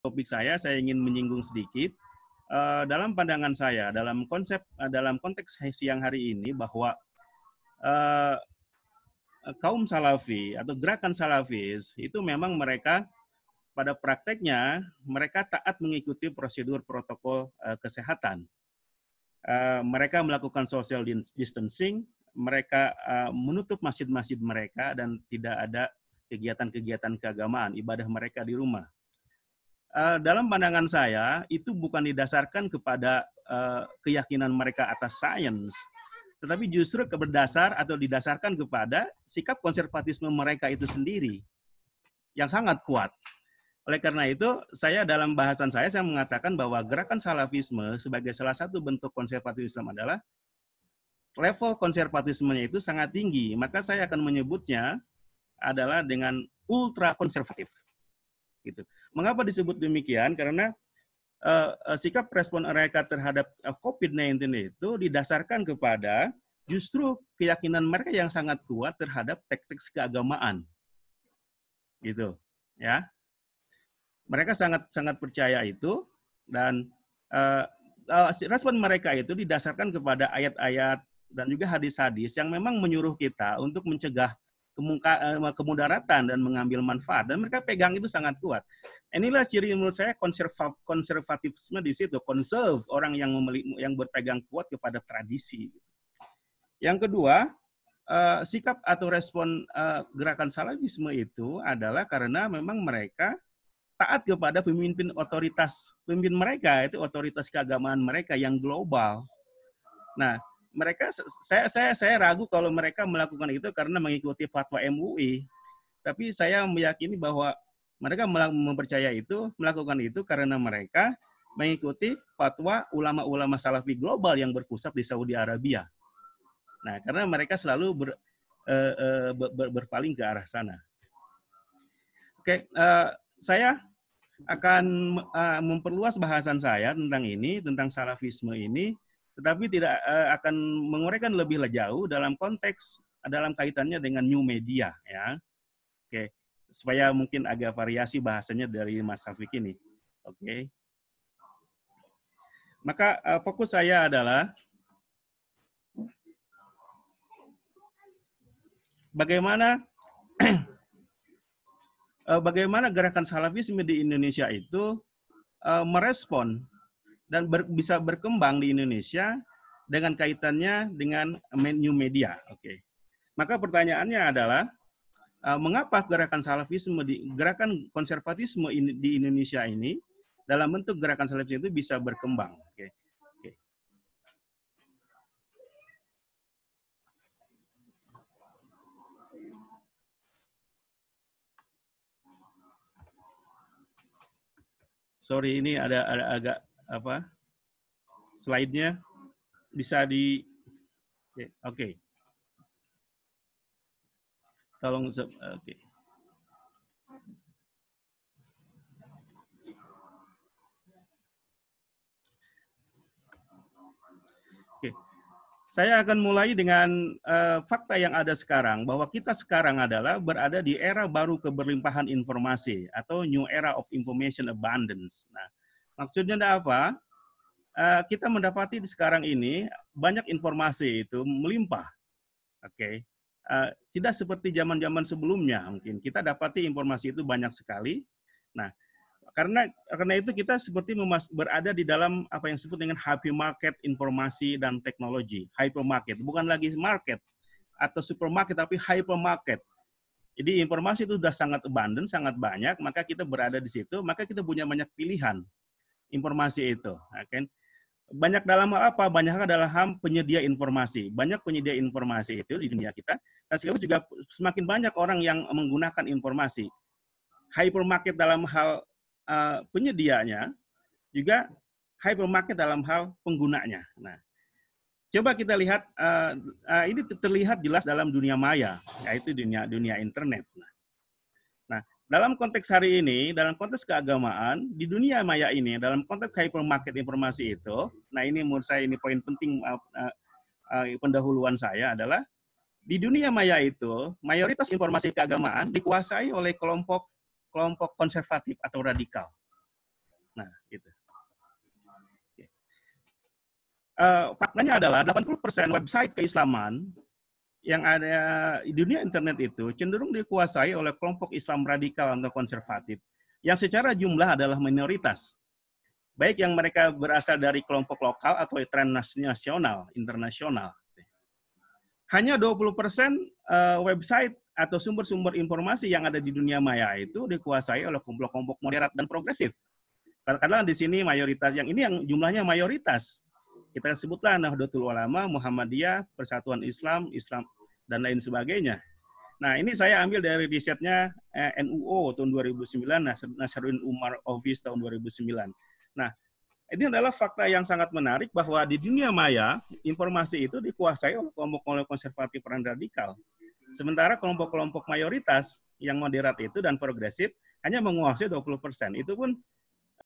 topik saya ingin menyinggung sedikit dalam pandangan saya, dalam konteks siang hari ini bahwa kaum Salafi atau gerakan Salafis itu memang mereka pada prakteknya mereka taat mengikuti prosedur protokol kesehatan. Mereka melakukan social distancing, mereka menutup masjid-masjid mereka dan tidak ada kegiatan-kegiatan keagamaan, ibadah mereka di rumah. Dalam pandangan saya, itu bukan didasarkan kepada keyakinan mereka atas sains, tetapi justru didasarkan kepada sikap konservatisme mereka itu sendiri, yang sangat kuat. Oleh karena itu, saya dalam bahasan saya mengatakan bahwa gerakan Salafisme sebagai salah satu bentuk konservatisme adalah level konservatismenya itu sangat tinggi, maka saya akan menyebutnya adalah dengan ultra konservatif. Gitu. Mengapa disebut demikian? Karena sikap respon mereka terhadap COVID-19 itu didasarkan kepada justru keyakinan mereka yang sangat kuat terhadap teks-teks keagamaan. Gitu, ya. Mereka sangat percaya itu dan respon mereka itu didasarkan kepada ayat-ayat dan juga hadis-hadis yang memang menyuruh kita untuk mencegah kemudaratan dan mengambil manfaat, dan mereka pegang itu sangat kuat. Inilah ciri menurut saya konservatisme di situ, konserv, orang yang berpegang kuat kepada tradisi. Yang kedua, sikap atau respon gerakan Salafisme itu adalah karena memang mereka taat kepada pemimpin mereka, itu otoritas keagamaan mereka yang global. Nah, mereka saya ragu kalau mereka melakukan itu karena mengikuti fatwa MUI. Tapi saya meyakini bahwa mereka melakukan itu karena mereka mengikuti fatwa ulama-ulama Salafi global yang berpusat di Saudi Arabia. Nah, karena mereka selalu berpaling ke arah sana. Oke, saya akan memperluas bahasan saya tentang Salafisme ini, tetapi tidak akan menguraikan lebih jauh dalam kaitannya dengan new media, ya. Oke, supaya mungkin agak variasi bahasanya dari Mas Syafiq ini. Oke. Maka fokus saya adalah bagaimana gerakan Salafisme di Indonesia itu merespon dan bisa berkembang di Indonesia dengan kaitannya dengan new media. Oke. Maka pertanyaannya adalah mengapa gerakan konservatisme di Indonesia ini dalam bentuk gerakan Salafisme itu bisa berkembang. Oke. Sorry, ini ada agak slide-nya bisa oke. Tolong oke. Oke. Saya akan mulai dengan fakta yang ada sekarang, bahwa kita sekarang berada di era baru keberlimpahan informasi atau new era of information abundance. Nah, maksudnya apa? Kita mendapati di sekarang ini banyak informasi itu melimpah. Oke. Tidak seperti zaman-zaman sebelumnya, mungkin kita dapati informasi itu banyak sekali. Nah, karena itu kita seperti berada di dalam apa yang disebut dengan hypermarket informasi dan teknologi. Hypermarket, bukan lagi market atau supermarket, tapi hypermarket. Jadi informasi itu sudah sangat abundant, sangat banyak, maka kita berada di situ, maka kita punya banyak pilihan informasi itu. Okay? Banyak dalam hal apa? Banyak adalah penyedia informasi. Banyak penyedia informasi itu di dunia kita, dan sekaligus juga semakin banyak orang yang menggunakan informasi. Hypermarket dalam hal penyedianya, juga hypermarket dalam hal penggunanya. Nah, coba kita lihat, ini terlihat jelas dalam dunia maya, yaitu dunia internet. Nah, dalam konteks hari ini, dalam konteks keagamaan, di dunia maya ini, dalam konteks hypermarket informasi itu, nah ini menurut saya ini poin penting pendahuluan saya adalah, di dunia maya itu, mayoritas informasi keagamaan dikuasai oleh kelompok konservatif atau radikal. Nah, gitu. Faktanya adalah 80% website keislaman yang ada di dunia internet itu cenderung dikuasai oleh kelompok Islam radikal atau konservatif yang secara jumlah adalah minoritas. Baik yang mereka berasal dari kelompok lokal atau transnasional, internasional. Hanya 20% website atau sumber-sumber informasi yang ada di dunia maya itu dikuasai oleh kelompok-kelompok moderat dan progresif. Karena di sini mayoritas, yang ini yang jumlahnya mayoritas. Kita sebutlah Nahdlatul Ulama, Muhammadiyah, Persatuan Islam, Islam, dan lain sebagainya. Nah, ini saya ambil dari risetnya NUO tahun 2009, Nasruddin Umar Office tahun 2009. Nah, ini adalah fakta yang sangat menarik bahwa di dunia maya, informasi itu dikuasai oleh kelompok-kelompok konservatif dan radikal. Sementara kelompok-kelompok mayoritas yang moderat itu dan progresif hanya menguasai 20%. Itu pun